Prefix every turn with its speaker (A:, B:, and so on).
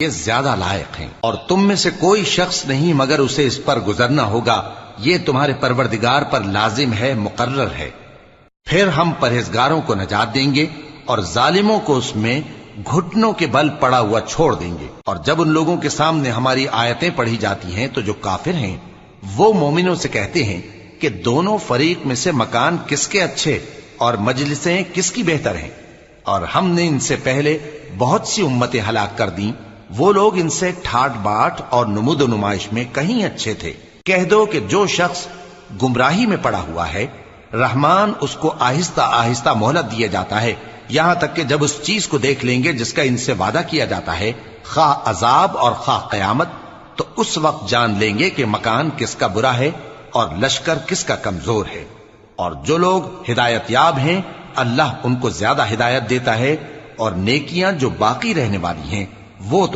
A: ये ज्यादा लायक हैं। और तुम में से कोई शख्स नहीं मगर उसे इस पर गुजरना होगा, ये तुम्हारे परवरदिगार पर लाजिम है, मुकर्रर है। फिर हम परहेजगारों को नजात देंगे और जालिमों को उसमें घुटनों के बल पड़ा हुआ छोड़ देंगे। और जब उन लोगों के सामने हमारी आयतें पढ़ी जाती हैं तो जो काफिर हैं वो मोमिनों से कहते हैं कि दोनों फरीक में से मकान किसके अच्छे और मजलिसें किसकी बेहतर हैं। और हमने इनसे पहले बहुत सी उम्मतें हलाक कर दी, वो लोग इनसे ठाट बाट और नुमुद नुमाइश में कहीं अच्छे थे। कह दो कि जो शख्स गुमराही में पड़ा हुआ है, रहमान उसको आहिस्ता आहिस्ता मोहलत दिया जाता है, यहां तक कि जब उस चीज को देख लेंगे जिसका इनसे वादा किया जाता है, खा अजाब और खा कयामत, तो उस वक्त जान लेंगे कि मकान किसका बुरा है और लश्कर किसका कमजोर है। और जो लोग हिदायत याब हैं, अल्लाह उनको ज्यादा हिदायत देता है, और नेकियां जो बाकी रहने वाली हैं वो तो